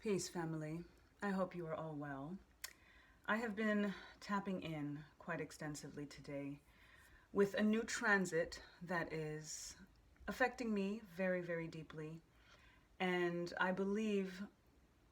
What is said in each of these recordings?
Peace, family. I hope you are all well. I have been tapping in quite extensively today with a new transit that is affecting me very, very deeply. And I believe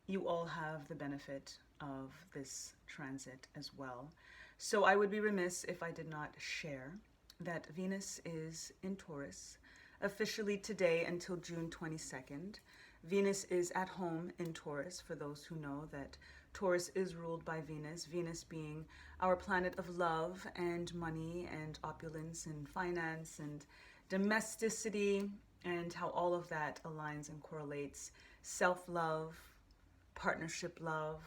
you all have the benefit of this transit as well. So I would be remiss if I did not share that Venus is in Taurus officially today until June 22nd. Venus is at home in Taurus, for those who know that Taurus is ruled by Venus, Venus being our planet of love and money and opulence and finance and domesticity, and how all of that aligns and correlates. Self-love, partnership love,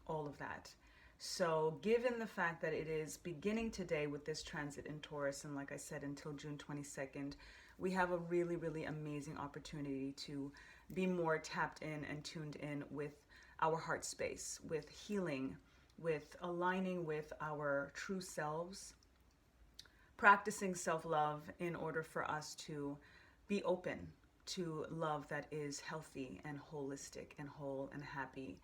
all of that. So given the fact that it is beginning today with this transit in Taurus, and like I said, until June 22nd, we have a really, really amazing opportunity to be more tapped in and tuned in with our heart space, with healing, with aligning with our true selves, practicing self-love in order for us to be open to love that is healthy and holistic and whole and happy.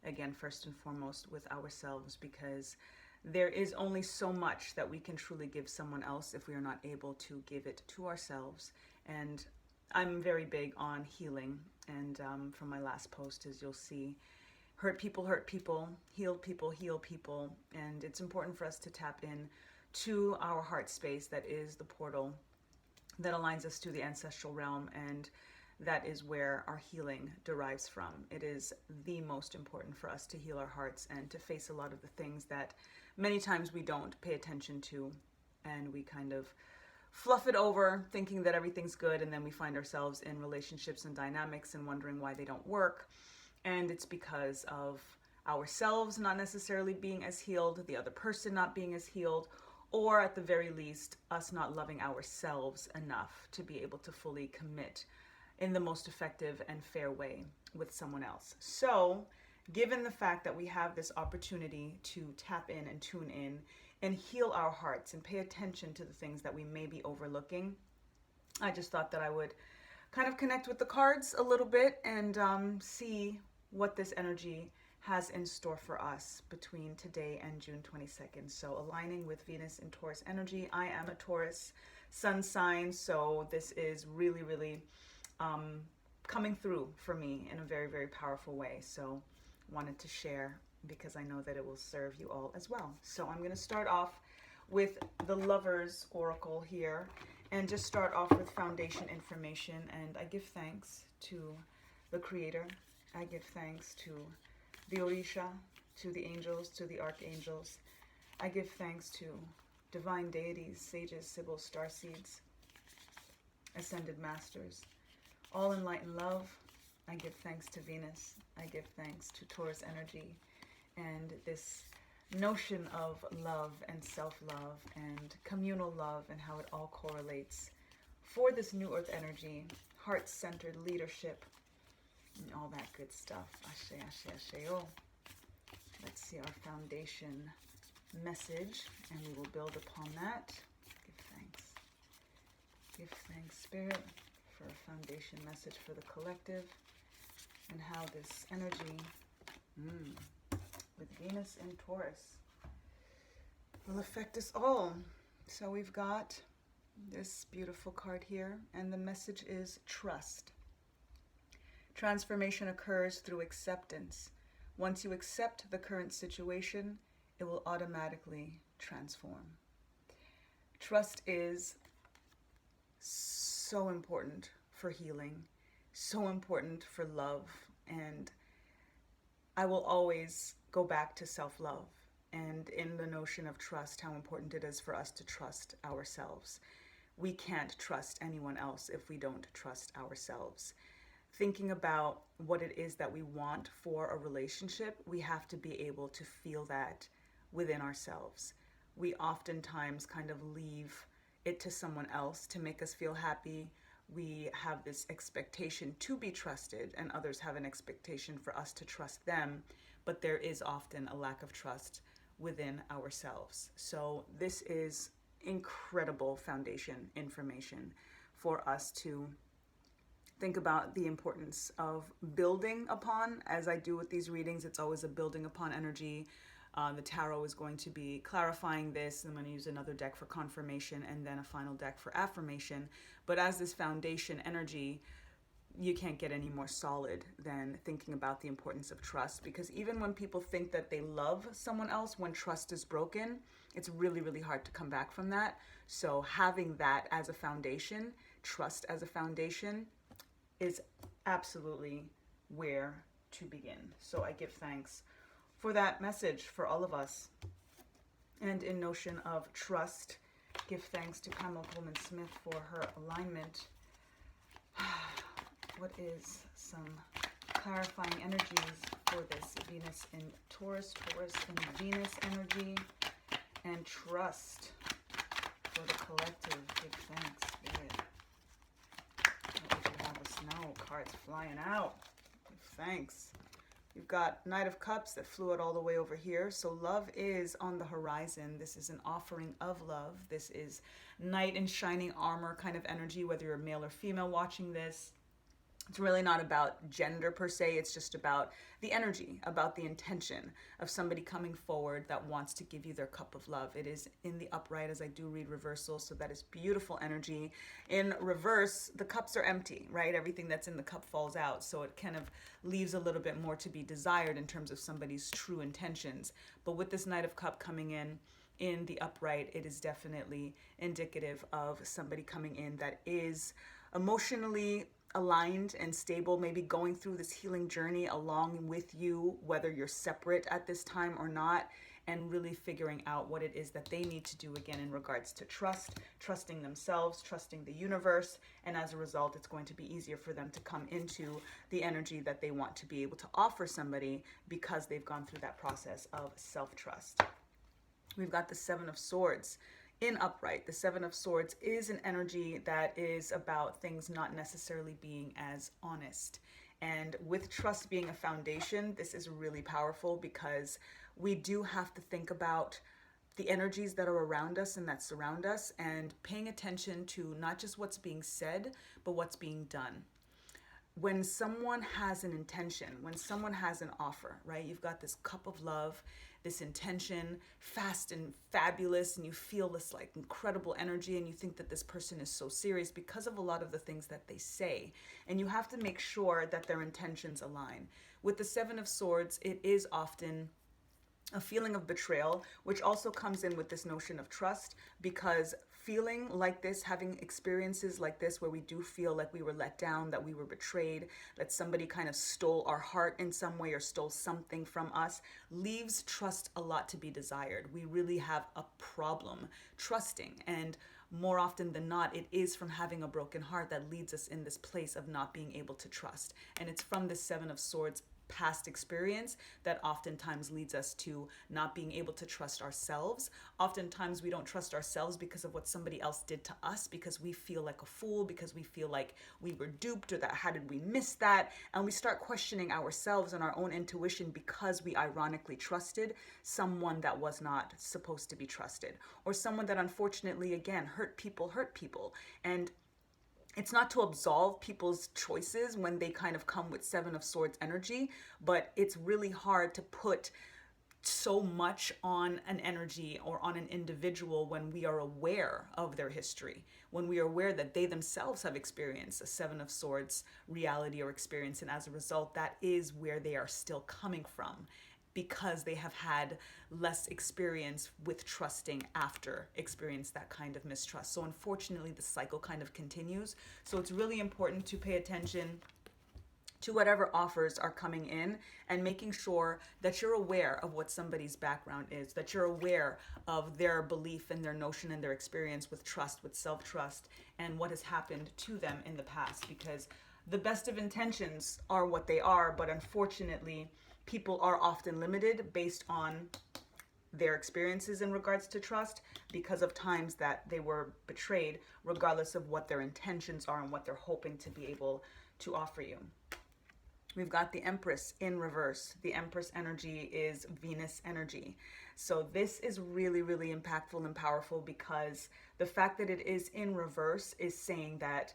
Again, first and foremost with ourselves, because there is only so much that we can truly give someone else if we are not able to give it to ourselves. And I'm very big on healing. And from my last post, as you'll see, hurt people, heal people. And it's important for us to tap in to our heart space that is the portal that aligns us to the ancestral realm, and that is where our healing derives from. It is the most important for us to heal our hearts and to face a lot of the things that many times we don't pay attention to, and we kind of fluff it over thinking that everything's good, and then we find ourselves in relationships and dynamics and wondering why they don't work. And it's because of ourselves not necessarily being as healed, the other person not being as healed, or at the very least, us not loving ourselves enough to be able to fully commit in the most effective and fair way with someone else. So, given the fact that we have this opportunity to tap in and tune in and heal our hearts and pay attention to the things that we may be overlooking, I just thought that I would kind of connect with the cards a little bit and see what this energy has in store for us between today and June 22nd. So aligning with Venus in Taurus energy. I am a Taurus sun sign, so this is really, really coming through for me in a very, very powerful way. So wanted to share because I know that it will serve you all as well. So I'm going to start off with the Lovers Oracle here and just start off with foundation information. And I give thanks to the Creator. I give thanks to the Orisha, to the angels, to the archangels. I give thanks to divine deities, sages, sibyls, starseeds, ascended masters, all in light and love. I give thanks to Venus. I give thanks to Taurus energy and this notion of love and self-love and communal love and how it all correlates for this new earth energy, heart-centered leadership, and all that good stuff. Ashe, ashe, ashe. Oh, let's see our foundation message, and we will build upon that. Give thanks. Give thanks, Spirit, for a foundation message for the collective and how this energy with Venus in Taurus will affect us all. So we've got this beautiful card here, and the message is trust. Transformation occurs through acceptance. Once you accept the current situation, it will automatically transform. Trust is so important for healing, so important for love, and I will always go back to self-love and in the notion of trust, how important it is for us to trust ourselves. We can't trust anyone else if we don't trust ourselves. Thinking about what it is that we want for a relationship, we have to be able to feel that within ourselves. We oftentimes kind of leave it to someone else to make us feel happy. We have this expectation to be trusted, and others have an expectation for us to trust them, but there is often a lack of trust within ourselves. So this is incredible foundation information for us to think about the importance of building upon. As I do with these readings, it's always a building upon energy. The tarot is going to be clarifying this. I'm going to use another deck for confirmation and then a final deck for affirmation. But as this foundation energy, you can't get any more solid than thinking about the importance of trust, because even when people think that they love someone else, when trust is broken, it's really, really hard to come back from that. So having that as a foundation, trust as a foundation, is absolutely where to begin. So I give thanks for that message for all of us. And in notion of trust, give thanks to Pamela Coleman Smith for her alignment. What is some clarifying energies for this? Venus in Taurus, Taurus in Venus energy, and trust for the collective. Give thanks, Spirit. What would you have us know? Cards flying out. Give thanks. You've got Knight of Cups that flew out all the way over here. So love is on the horizon. This is an offering of love. This is knight in shining armor kind of energy, whether you're male or female watching this. It's really not about gender per se. It's just about the energy, about the intention of somebody coming forward that wants to give you their cup of love. It is in the upright, as I do read reversal, so that is beautiful energy. In reverse, the cups are empty, right? Everything that's in the cup falls out, so it kind of leaves a little bit more to be desired in terms of somebody's true intentions. But with this Knight of Cup coming in the upright, it is definitely indicative of somebody coming in that is emotionally aligned and stable, maybe going through this healing journey along with you, whether you're separate at this time or not, and really figuring out what it is that they need to do again in regards to trust, trusting themselves, trusting the universe, and as a result, it's going to be easier for them to come into the energy that they want to be able to offer somebody because they've gone through that process of self-trust. We've got the Seven of Swords in upright. The Seven of Swords is an energy that is about things not necessarily being as honest. And with trust being a foundation, this is really powerful because we do have to think about the energies that are around us and that surround us and paying attention to not just what's being said, but what's being done. When someone has an intention, when someone has an offer, right? You've got this cup of love, this intention, fast and fabulous, and you feel this like incredible energy and you think that this person is so serious because of a lot of the things that they say. And you have to make sure that their intentions align. With the Seven of Swords, it is often a feeling of betrayal, which also comes in with this notion of trust, because feeling like this, having experiences like this where we do feel like we were let down, that we were betrayed, that somebody kind of stole our heart in some way or stole something from us, leaves trust a lot to be desired. We really have a problem trusting, and more often than not, it is from having a broken heart that leads us in this place of not being able to trust. And it's from this Seven of Swords past experience that oftentimes leads us to not being able to trust ourselves. Oftentimes we don't trust ourselves because of what somebody else did to us, because we feel like a fool, because we feel like we were duped, or that how did we miss that? And we start questioning ourselves and our own intuition because we ironically trusted someone that was not supposed to be trusted, or someone that unfortunately again hurt people. And it's not to absolve people's choices when they kind of come with Seven of Swords energy, but it's really hard to put so much on an energy or on an individual when we are aware of their history, when we are aware that they themselves have experienced a Seven of Swords reality or experience, and as a result, that is where they are still coming from, because they have had less experience with trusting after experience that kind of mistrust. So unfortunately, the cycle kind of continues. So it's really important to pay attention to whatever offers are coming in and making sure that you're aware of what somebody's background is, that you're aware of their belief and their notion and their experience with trust, with self-trust, and what has happened to them in the past. Because the best of intentions are what they are, but unfortunately, people are often limited based on their experiences in regards to trust because of times that they were betrayed, regardless of what their intentions are and what they're hoping to be able to offer you. We've got the Empress in reverse. The Empress energy is Venus energy. So this is really, really impactful and powerful because the fact that it is in reverse is saying that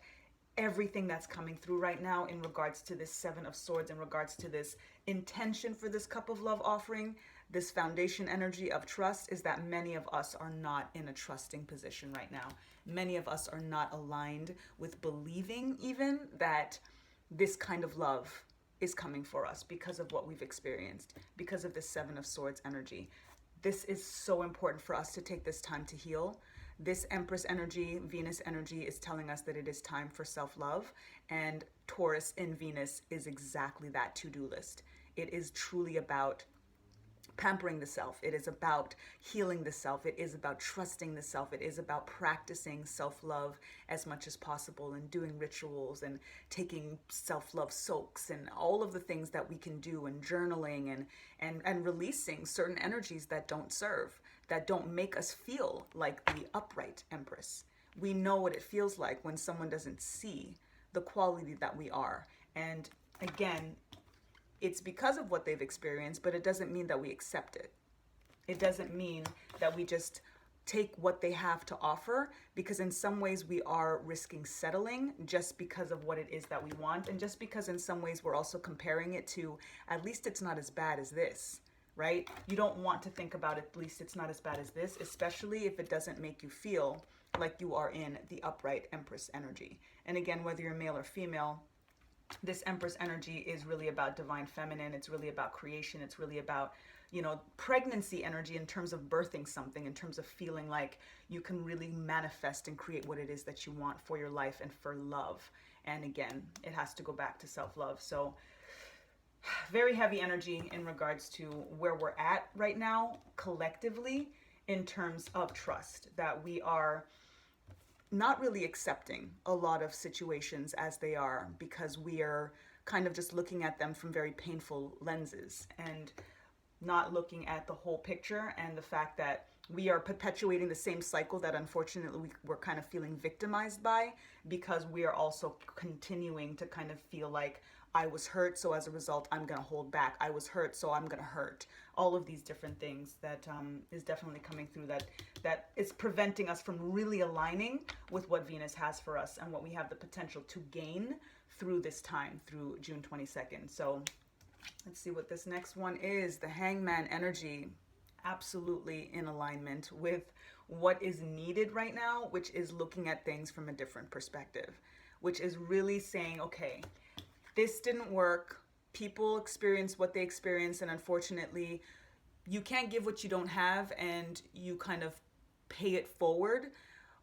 everything that's coming through right now in regards to this Seven of Swords, in regards to this intention for this cup of love offering, this foundation energy of trust, is that many of us are not in a trusting position right now. Many of us are not aligned with believing even that this kind of love is coming for us because of what we've experienced, because of this Seven of Swords energy. This is so important for us to take this time to heal. This Empress energy, Venus energy, is telling us that it is time for self-love, and Taurus in Venus is exactly that to-do list. It is truly about pampering the self. It is about healing the self. It is about trusting the self. It is about practicing self-love as much as possible, and doing rituals and taking self-love soaks and all of the things that we can do, and journaling and releasing certain energies that don't serve, that don't make us feel like the upright Empress. We know what it feels like when someone doesn't see the quality that we are. And again, it's because of what they've experienced, but it doesn't mean that we accept it. It doesn't mean that we just take what they have to offer, because in some ways we are risking settling just because of what it is that we want, and just because in some ways we're also comparing it to, at least it's not as bad as this, right? You don't want to think about at least it's not as bad as this, especially if it doesn't make you feel like you are in the upright Empress energy. And again, whether you're male or female, this Empress energy is really about divine feminine. It's really about creation. It's really about, pregnancy energy in terms of birthing something, in terms of feeling like you can really manifest and create what it is that you want for your life and for love. And again, it has to go back to self-love. So very heavy energy in regards to where we're at right now collectively in terms of trust, that we are not really accepting a lot of situations as they are, because we are kind of just looking at them from very painful lenses and not looking at the whole picture, and the fact that we are perpetuating the same cycle that unfortunately we're kind of feeling victimized by, because we are also continuing to kind of feel like, I was hurt, so as a result, I'm going to hold back. I was hurt, so I'm going to hurt. All of these different things that is definitely coming through, that is preventing us from really aligning with what Venus has for us and what we have the potential to gain through this time, through June 22nd. So let's see what this next one is. The Hangman energy, absolutely in alignment with what is needed right now, which is looking at things from a different perspective, which is really saying, okay, this didn't work. People experience what they experience, and unfortunately, you can't give what you don't have, and you kind of pay it forward,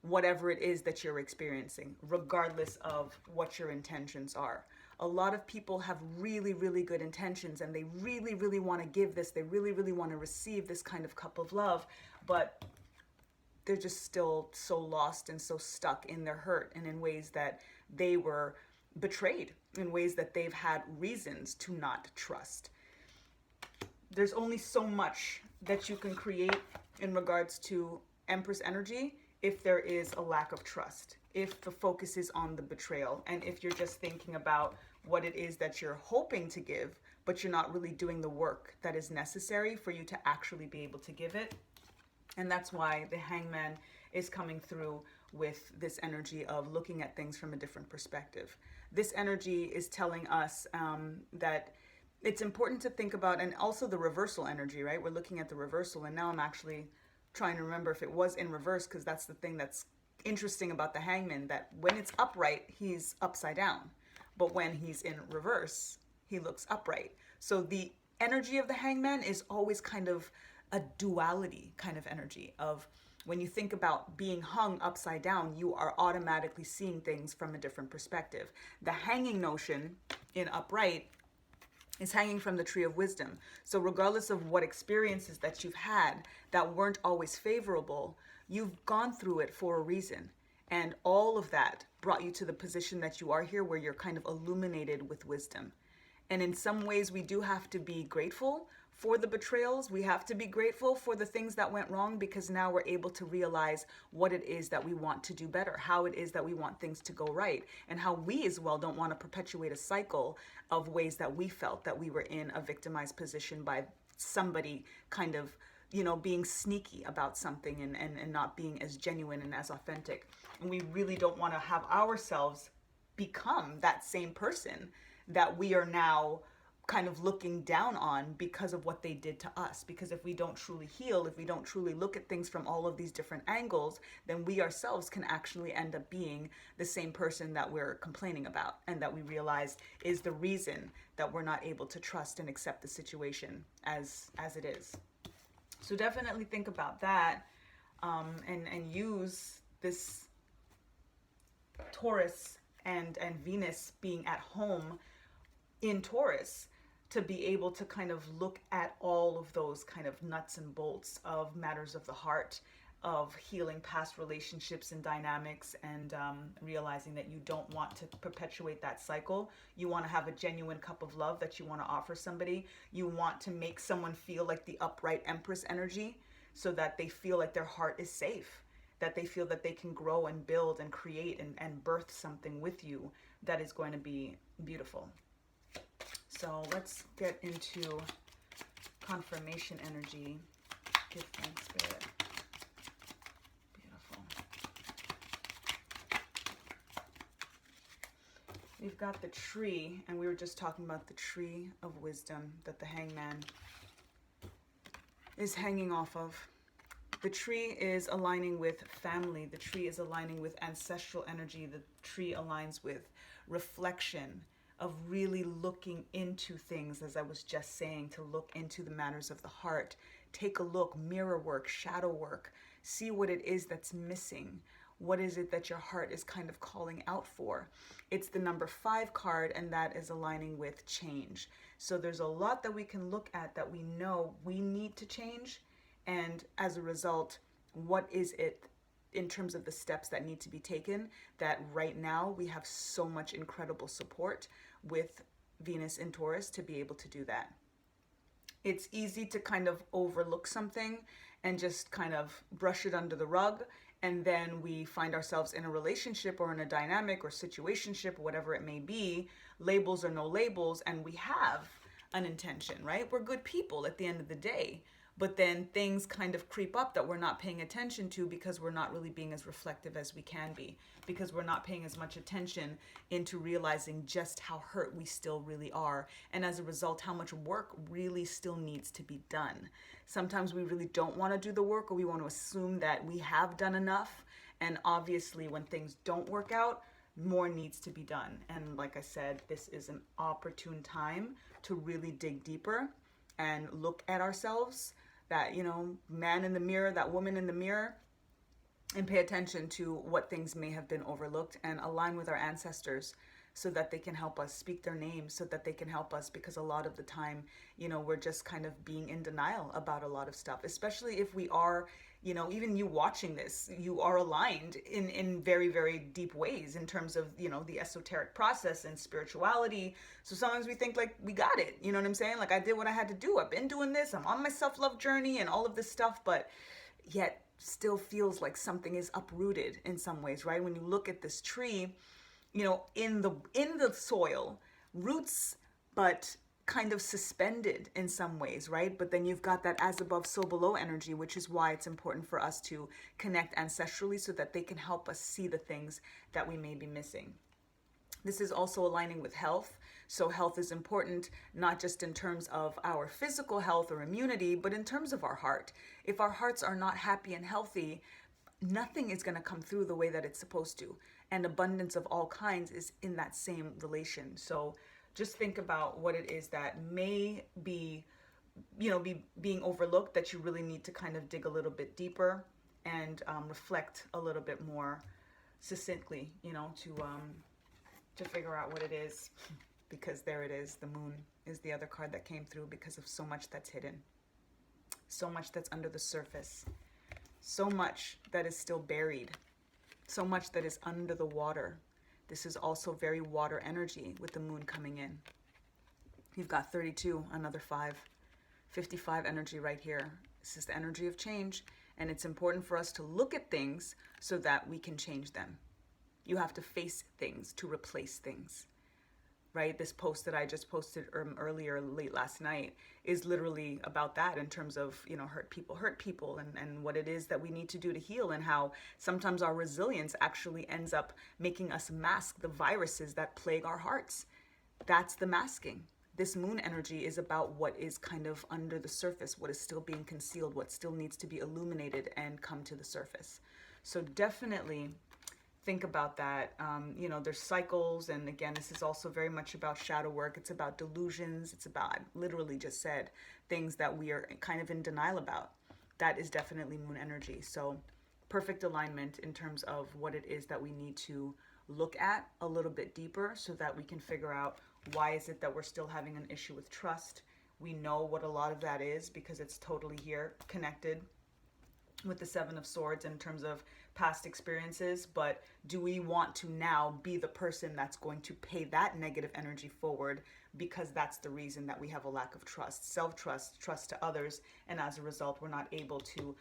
whatever it is that you're experiencing, regardless of what your intentions are. A lot of people have really, really good intentions, and they really, really want to give this. They really, really want to receive this kind of cup of love, but they're just still so lost and so stuck in their hurt, and in ways that they were betrayed, in ways that they've had reasons to not trust. There's only so much that you can create in regards to Empress energy if there is a lack of trust, if the focus is on the betrayal, and if you're just thinking about what it is that you're hoping to give, but you're not really doing the work that is necessary for you to actually be able to give it. And that's why the Hangman is coming through with this energy of looking at things from a different perspective. This energy is telling us that it's important to think about, and also the reversal energy, right? We're looking at the reversal, and now I'm actually trying to remember if it was in reverse, because that's the thing that's interesting about the Hangman, that when it's upright, he's upside down. But when he's in reverse, he looks upright. So the energy of the Hangman is always kind of a duality kind of energy of, when you think about being hung upside down, you are automatically seeing things from a different perspective. The hanging notion in upright is hanging from the tree of wisdom. So regardless of what experiences that you've had that weren't always favorable, you've gone through it for a reason. And all of that brought you to the position that you are here, where you're kind of illuminated with wisdom. And in some ways, we do have to be grateful for the betrayals. We have to be grateful for the things that went wrong, because now we're able to realize what it is that we want to do better, how it is that we want things to go right, and how we as well don't want to perpetuate a cycle of ways that we felt that we were in a victimized position by somebody kind of, being sneaky about something and not being as genuine and as authentic. And we really don't want to have ourselves become that same person that we are now kind of looking down on because of what they did to us. Because if we don't truly heal, if we don't truly look at things from all of these different angles, then we ourselves can actually end up being the same person that we're complaining about, and that we realize is the reason that we're not able to trust and accept the situation as it is. So definitely think about that, and use this Taurus and Venus being at home in Taurus to be able to kind of look at all of those kind of nuts and bolts of matters of the heart, of healing past relationships and dynamics, and realizing that you don't want to perpetuate that cycle. You want to have a genuine cup of love that you want to offer somebody. You want to make someone feel like the upright Empress energy, so that they feel like their heart is safe, that they feel that they can grow and build and create and birth something with you that is going to be beautiful. So let's get into confirmation energy. Give thanks, Spirit. Beautiful. We've got the tree, and we were just talking about the tree of wisdom that the hangman is hanging off of. The tree is aligning with family. The tree is aligning with ancestral energy. The tree aligns with reflection, of really looking into things, as I was just saying, to look into the matters of the heart. Take a look, mirror work, shadow work, see what it is that's missing. What is it that your heart is kind of calling out for? It's the number 5 card, and that is aligning with change. So there's a lot that we can look at that we know we need to change, and as a result, what is it in terms of the steps that need to be taken, that right now we have so much incredible support with Venus in Taurus to be able to do that. It's easy to kind of overlook something and just kind of brush it under the rug, and then we find ourselves in a relationship or in a dynamic or situationship, whatever it may be, labels or no labels, and we have an intention, right? We're good people at the end of the day. But then things kind of creep up that we're not paying attention to, because we're not really being as reflective as we can be, because we're not paying as much attention into realizing just how hurt we still really are, and as a result, how much work really still needs to be done. Sometimes we really don't want to do the work, or we want to assume that we have done enough, and obviously when things don't work out, more needs to be done. And like I said, this is an opportune time to really dig deeper and look at ourselves, that, man in the mirror, that woman in the mirror, and pay attention to what things may have been overlooked, and align with our ancestors so that they can help us, speak their names so that they can help us, because a lot of the time, we're just kind of being in denial about a lot of stuff, especially if we are, even you watching this, you are aligned in very, very deep ways in terms of, the esoteric process and spirituality. So sometimes we think like we got it, you know what I'm saying? Like, I did what I had to do. I've been doing this. I'm on my self-love journey and all of this stuff, but yet still feels like something is uprooted in some ways, right? When you look at this tree, in the soil, roots, but kind of suspended in some ways, right? But then you've got that as above, so below energy, which is why it's important for us to connect ancestrally so that they can help us see the things that we may be missing. This is also aligning with health. So health is important, not just in terms of our physical health or immunity, but in terms of our heart. If our hearts are not happy and healthy, nothing is going to come through the way that it's supposed to. And abundance of all kinds is in that same relation. So just think about what it is that may be, being overlooked, that you really need to kind of dig a little bit deeper and reflect a little bit more succinctly, to figure out what it is. Because there it is, the moon is the other card that came through, because of so much that's hidden, so much that's under the surface, so much that is still buried, so much that is under the water. This is also very water energy with the moon coming in. You've got 32, another 5, 55 energy right here. This is the energy of change, and it's important for us to look at things so that we can change them. You have to face things to replace things. right? This post that I just posted earlier, late last night, is literally about that in terms of, hurt people, and what it is that we need to do to heal, and how sometimes our resilience actually ends up making us mask the viruses that plague our hearts. That's the masking. This moon energy is about what is kind of under the surface, what is still being concealed, what still needs to be illuminated and come to the surface. So definitely think about that. There's cycles, and again, this is also very much about shadow work. It's about delusions. It's about, I literally just said, things that we are kind of in denial about. That is definitely moon energy. So perfect alignment in terms of what it is that we need to look at a little bit deeper, so that we can figure out why is it that we're still having an issue with trust. We know what a lot of that is because it's totally here connected with the Seven of Swords in terms of past experiences. But do we want to now be the person that's going to pay that negative energy forward, because that's the reason that we have a lack of trust, self-trust, trust to others, and as a result we're not able to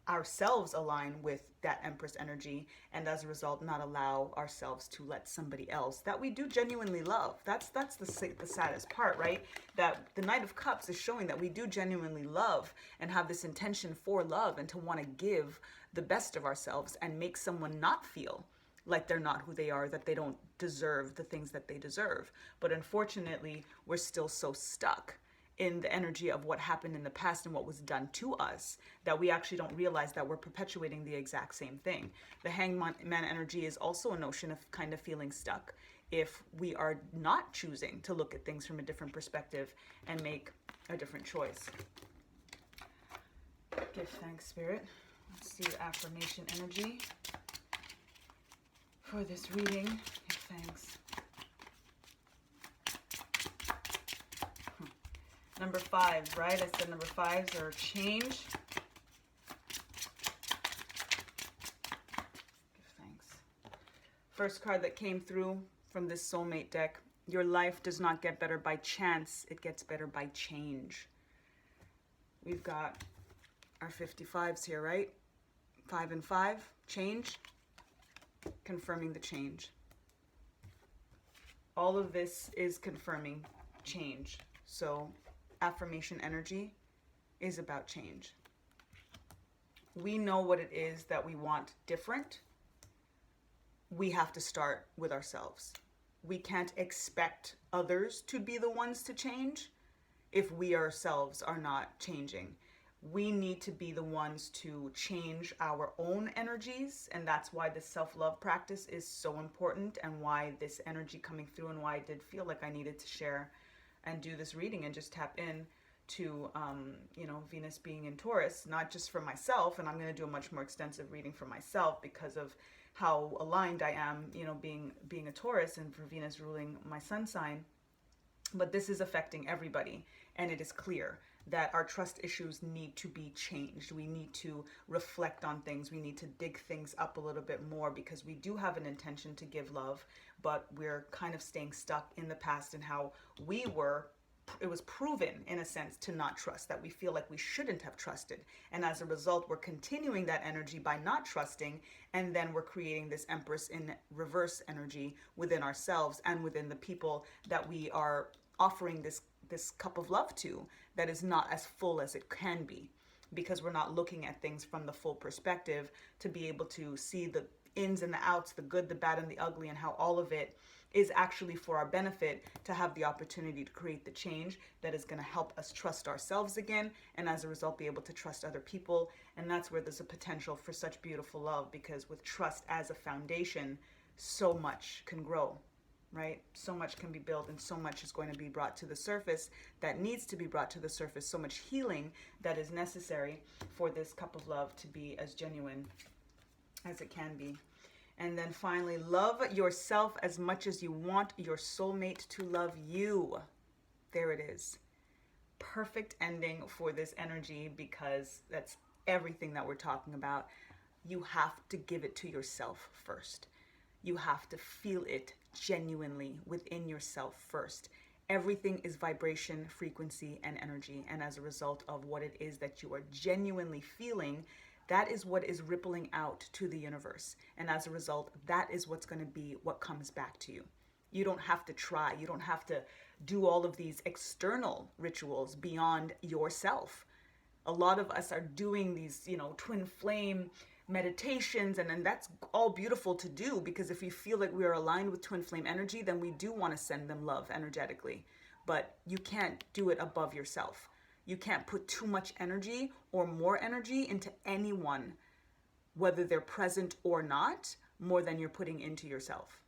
ourselves align with that Empress energy, and as a result not allow ourselves to let somebody else that we do genuinely love. That's the saddest part, right? That the Knight of Cups is showing that we do genuinely love and have this intention for love, and to want to give the best of ourselves and make someone not feel like they're not who they are, that they don't deserve the things that they deserve. But unfortunately, we're still so stuck in the energy of what happened in the past and what was done to us, that we actually don't realize that we're perpetuating the exact same thing. The Hangman energy is also a notion of kind of feeling stuck if we are not choosing to look at things from a different perspective and make a different choice. Give thanks, Spirit. Let's see the affirmation energy for this reading. Give thanks. Number 5, right? I said number 5s are change. Give thanks. First card that came through from this soulmate deck: your life does not get better by chance, it gets better by change. We've got our 55s here, right? 5 and 5, change, confirming the change. All of this is confirming change. So affirmation energy is about change. We know what it is that we want different. We have to start with ourselves. We can't expect others to be the ones to change if we ourselves are not changing. We need to be the ones to change our own energies, and that's why the self-love practice is so important, and why this energy coming through, and why I did feel like I needed to share and do this reading and just tap in to Venus being in Taurus, not just for myself, and I'm going to do a much more extensive reading for myself because of how aligned I am, being a Taurus, and for Venus ruling my sun sign. But this is affecting everybody, and it is clear that our trust issues need to be changed. We need to reflect on things. We need to dig things up a little bit more, because we do have an intention to give love, but we're kind of staying stuck in the past and how it was proven, in a sense, to not trust, that we feel like we shouldn't have trusted. And as a result, we're continuing that energy by not trusting, and then we're creating this Empress in reverse energy within ourselves and within the people that we are offering this cup of love to, that is not as full as it can be, because we're not looking at things from the full perspective to be able to see the ins and the outs, the good, the bad, and the ugly, and how all of it is actually for our benefit, to have the opportunity to create the change that is going to help us trust ourselves again, and as a result be able to trust other people. And that's where there's a potential for such beautiful love, because with trust as a foundation, so much can grow, right? So much can be built, and so much is going to be brought to the surface that needs to be brought to the surface, so much healing that is necessary for this cup of love to be as genuine as it can be. And then finally, love yourself as much as you want your soulmate to love you. There it is. Perfect ending for this energy, because that's everything that we're talking about. You have to give it to yourself first. You have to feel it genuinely within yourself first. Everything is vibration, frequency, and energy. And as a result of what it is that you are genuinely feeling, that is what is rippling out to the universe. And as a result, that is what's going to be what comes back to you. You don't have to try. You don't have to do all of these external rituals beyond yourself. A lot of us are doing these, twin flame meditations, and that's all beautiful to do, because if we feel like we are aligned with twin flame energy, then we do want to send them love energetically. But you can't do it above yourself. You can't put too much energy or more energy into anyone, whether they're present or not, more than you're putting into yourself.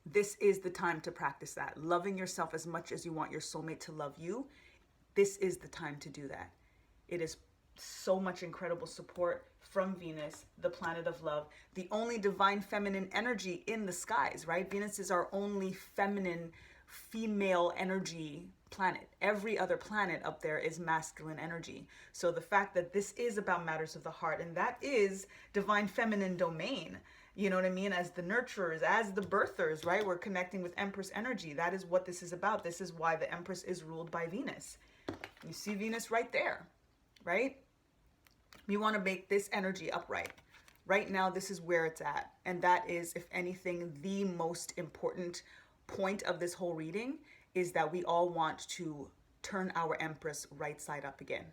This is the time to practice that. Loving yourself as much as you want your soulmate to love you. This is the time to do that. It is so much incredible support from Venus, the planet of love, the only divine feminine energy in the skies, right? Venus is our only feminine, female energy planet. Every other planet up there is masculine energy. So the fact that this is about matters of the heart, and that is divine feminine domain, you know what I mean? As the nurturers, as the birthers, right? We're connecting with Empress energy. That is what this is about. This is why the Empress is ruled by Venus. You see Venus right there, right? We want to make this energy upright. Right now, this is where it's at. And that is, if anything, the most important point of this whole reading is that we all want to turn our Empress right side up again.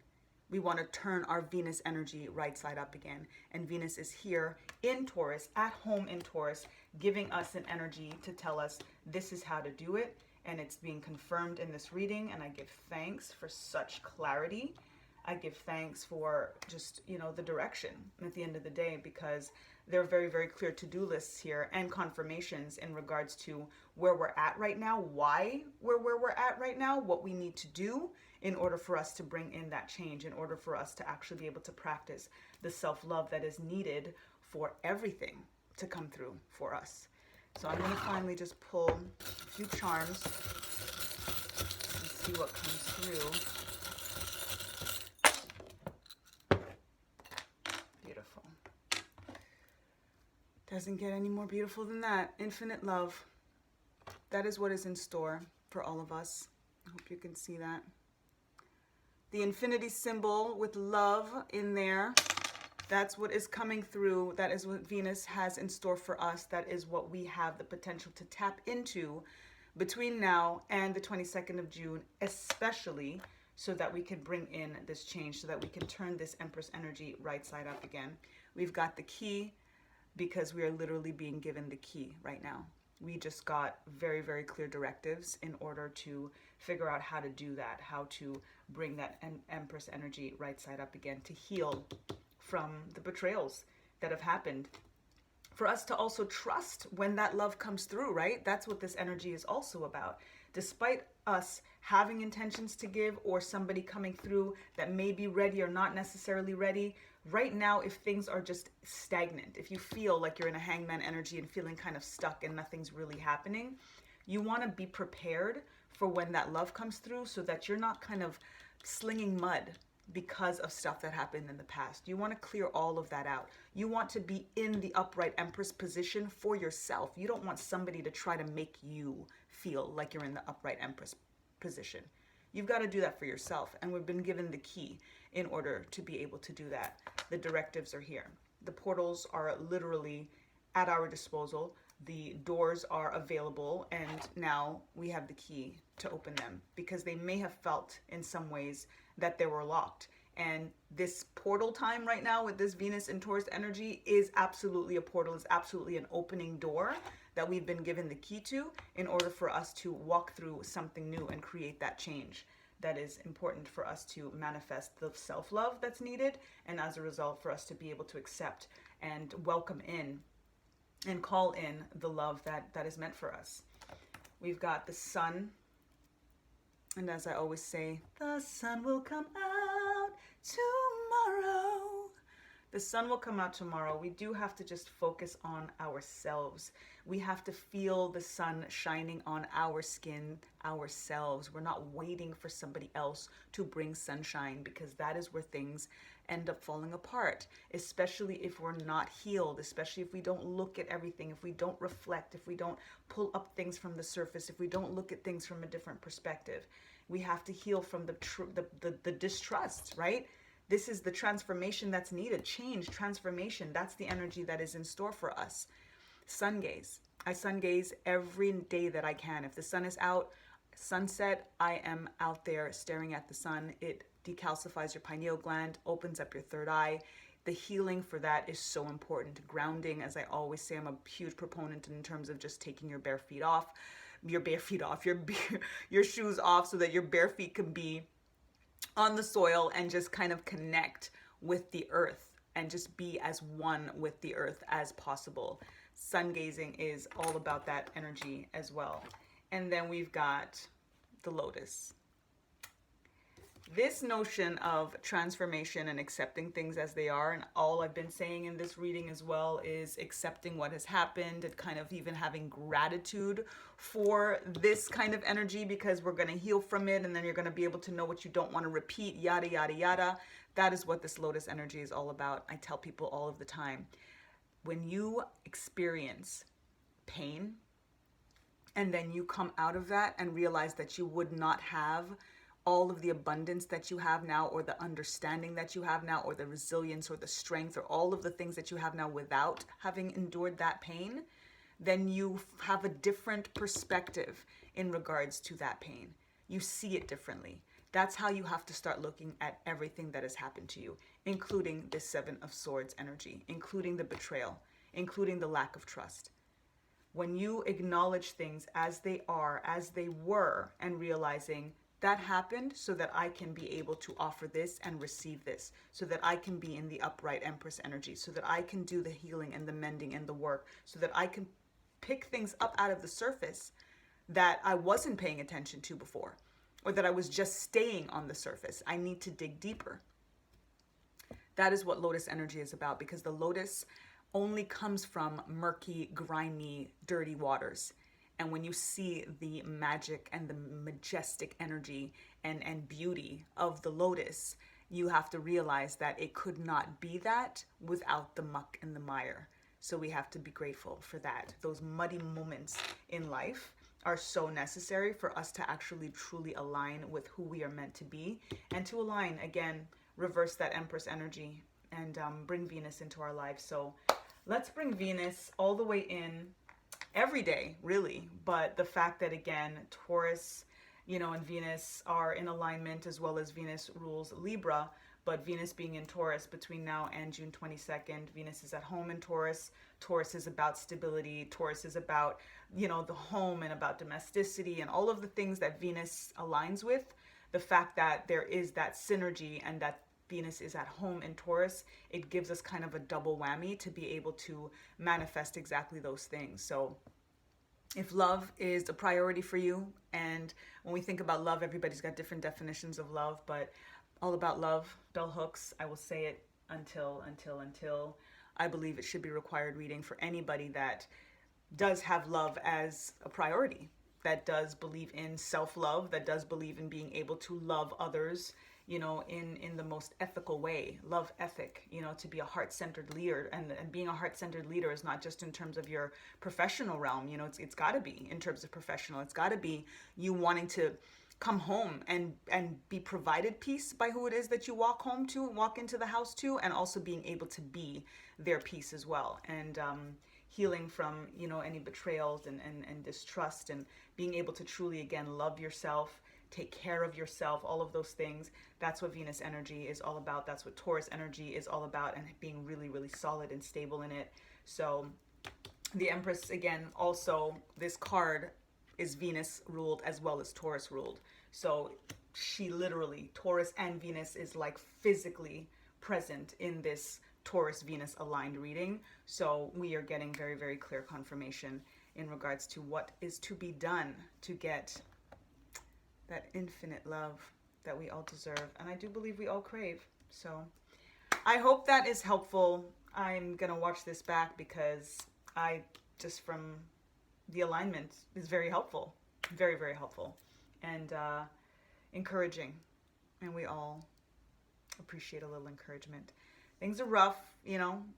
We want to turn our Venus energy right side up again. And Venus is here in Taurus, at home in Taurus, giving us an energy to tell us this is how to do it. And it's being confirmed in this reading. And I give thanks for such clarity. I give thanks for just, the direction at the end of the day, because there are very, very clear to-do lists here and confirmations in regards to where we're at right now, why we're where we're at right now, what we need to do in order for us to bring in that change, in order for us to actually be able to practice the self-love that is needed for everything to come through for us. So I'm going to finally just pull a few charms and see what comes through. Beautiful. Doesn't get any more beautiful than that. Infinite love. That is what is in store for all of us. I hope you can see that. The infinity symbol with love in there. That's what is coming through. That is what Venus has in store for us. That is what we have the potential to tap into between now and the 22nd of June, especially so that we can bring in this change, so that we can turn this Empress energy right side up again. We've got the key because we are literally being given the key right now. We just got very, very clear directives in order to figure out how to do that, how to bring that Empress energy right side up again, to heal from the betrayals that have happened. For us to also trust when that love comes through, right? That's what this energy is also about. Despite us having intentions to give, or somebody coming through that may be ready or not necessarily ready, right now, if things are just stagnant, if you feel like you're in a hangman energy and feeling kind of stuck and nothing's really happening, you want to be prepared for when that love comes through, so that you're not kind of slinging mud because of stuff that happened in the past. You want to clear all of that out. You want to be in the upright Empress position for yourself. You don't want somebody to try to make you feel like you're in the upright Empress position. You've got to do that for yourself. And we've been given the key in order to be able to do that. The directives are here. The portals are literally at our disposal. The doors are available, and now we have the key to open them, because they may have felt in some ways that they were locked. And this portal time right now with this Venus and Taurus energy is absolutely a portal, is absolutely an opening door that we've been given the key to in order for us to walk through something new and create that change that is important for us to manifest the self-love that's needed, and as a result for us to be able to accept and welcome in and call in the love that is meant for us. We've got the sun, and as I always say, the sun will come out tomorrow. The sun will come out tomorrow. We do have to just focus on ourselves. We have to feel the sun shining on our skin, ourselves. We're not waiting for somebody else to bring sunshine, because that is where things end up falling apart, especially if we're not healed, especially if we don't look at everything, if we don't reflect, if we don't pull up things from the surface, if we don't look at things from a different perspective. We have to heal from the distrust, right? This is the transformation that's needed. Change, transformation, that's the energy that is in store for us. Sun gaze. I sun gaze every day that I can. If the sun is out, sunset, I am out there staring at the sun. It decalcifies your pineal gland, opens up your third eye. The healing for that is so important. Grounding, as I always say, I'm a huge proponent in terms of just taking your bare feet off, your shoes off, so that your bare feet can be on the soil and just kind of connect with the earth and just be as one with the earth as possible. Sun gazing is all about that energy as well. And then we've got the lotus. This notion of transformation and accepting things as they are, and all I've been saying in this reading as well, is accepting what has happened and kind of even having gratitude for this kind of energy, because we're going to heal from it, and then you're going to be able to know what you don't want to repeat, yada, yada, yada. That is what this lotus energy is all about. I tell people all of the time, when you experience pain, and then you come out of that and realize that you would not have all of the abundance that you have now, or the understanding that you have now, or the resilience or the strength, or all of the things that you have now without having endured that pain, then you have a different perspective in regards to that pain. You see it differently. That's how you have to start looking at everything that has happened to you, including the Seven of Swords energy, including the betrayal, including the lack of trust. When you acknowledge things as they are, as they were, and realizing that happened so that I can be able to offer this and receive this, so that I can be in the upright Empress energy, so that I can do the healing and the mending and the work, so that I can pick things up out of the surface that I wasn't paying attention to before, or that I was just staying on the surface. I need to dig deeper. That is what lotus energy is about, because the lotus only comes from murky, grimy, dirty waters. And when you see the magic and the majestic energy and beauty of the lotus, you have to realize that it could not be that without the muck and the mire. So we have to be grateful for that. Those muddy moments in life are so necessary for us to actually truly align with who we are meant to be, and to align, again, reverse that Empress energy, and bring Venus into our lives. So let's bring Venus all the way in every day, really. But the fact that, again, Taurus, and Venus are in alignment, as well as Venus rules Libra, but Venus being in Taurus between now and June 22nd, Venus is at home in Taurus. Taurus is about stability. Taurus is about, the home, and about domesticity and all of the things that Venus aligns with. The fact that there is that synergy and that Venus is at home in Taurus, it gives us kind of a double whammy to be able to manifest exactly those things. So if love is a priority for you, and when we think about love, everybody's got different definitions of love, but all about love, bell hooks, I will say it until I believe it should be required reading for anybody that does have love as a priority, that does believe in self-love, that does believe in being able to love others, in the most ethical way, love ethic, to be a heart-centered leader. And being a heart-centered leader is not just in terms of your professional realm, it's got to be in terms of professional. It's got to be you wanting to come home and be provided peace by who it is that you walk into the house to, and also being able to be their peace as well. And healing from, any betrayals and distrust, and being able to truly, again, love yourself, take care of yourself, all of those things. That's what Venus energy is all about. That's what Taurus energy is all about, and being really, really solid and stable in it. So the Empress, again, also, this card is Venus ruled as well as Taurus ruled. So she literally, Taurus and Venus is like physically present in this Taurus Venus aligned reading. So we are getting very, very clear confirmation in regards to what is to be done to get that infinite love that we all deserve, and I do believe we all crave. So I hope that is helpful. I'm gonna watch this back, because from the alignment is very helpful, very, very helpful, and encouraging, and we all appreciate a little encouragement. Things are rough,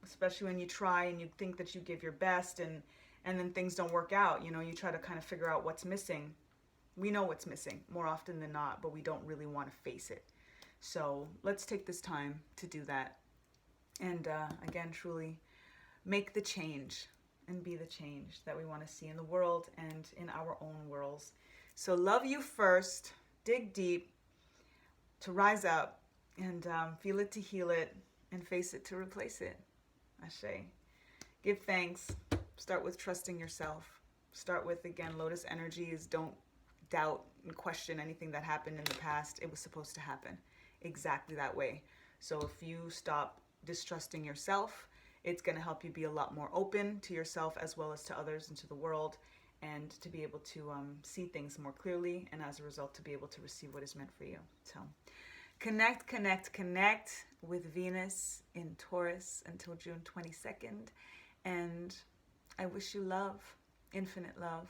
especially when you try and you think that you give your best, and then things don't work out. You try to kind of figure out what's missing. We know what's missing more often than not, but we don't really want to face it. So let's take this time to do that. And again, truly make the change. and be the change that we want to see in the world and in our own worlds. So love you first, dig deep to rise up, and feel it to heal it, and face it to replace it. Ashe. Give thanks. Start with trusting yourself. Start with, again, Lotus energy is don't doubt and question anything that happened in the past. It was supposed to happen exactly that way. So if you stop distrusting yourself, it's going to help you be a lot more open to yourself as well as to others and to the world, and to be able to see things more clearly, and as a result to be able to receive what is meant for you. So connect, connect, connect with Venus in Taurus until June 22nd. And I wish you love, infinite love.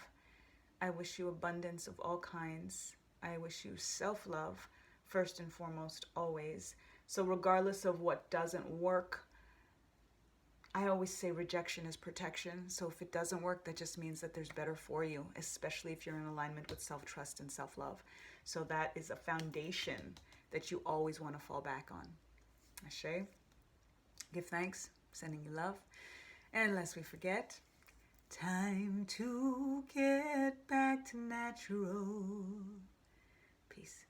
I wish you abundance of all kinds. I wish you self-love, first and foremost, always. So regardless of what doesn't work, I always say rejection is protection. So if it doesn't work, that just means that there's better for you, especially if you're in alignment with self-trust and self-love. So that is a foundation that you always want to fall back on. Ashe. Give thanks. Sending you love. And lest we forget, time to get back to natural. Peace.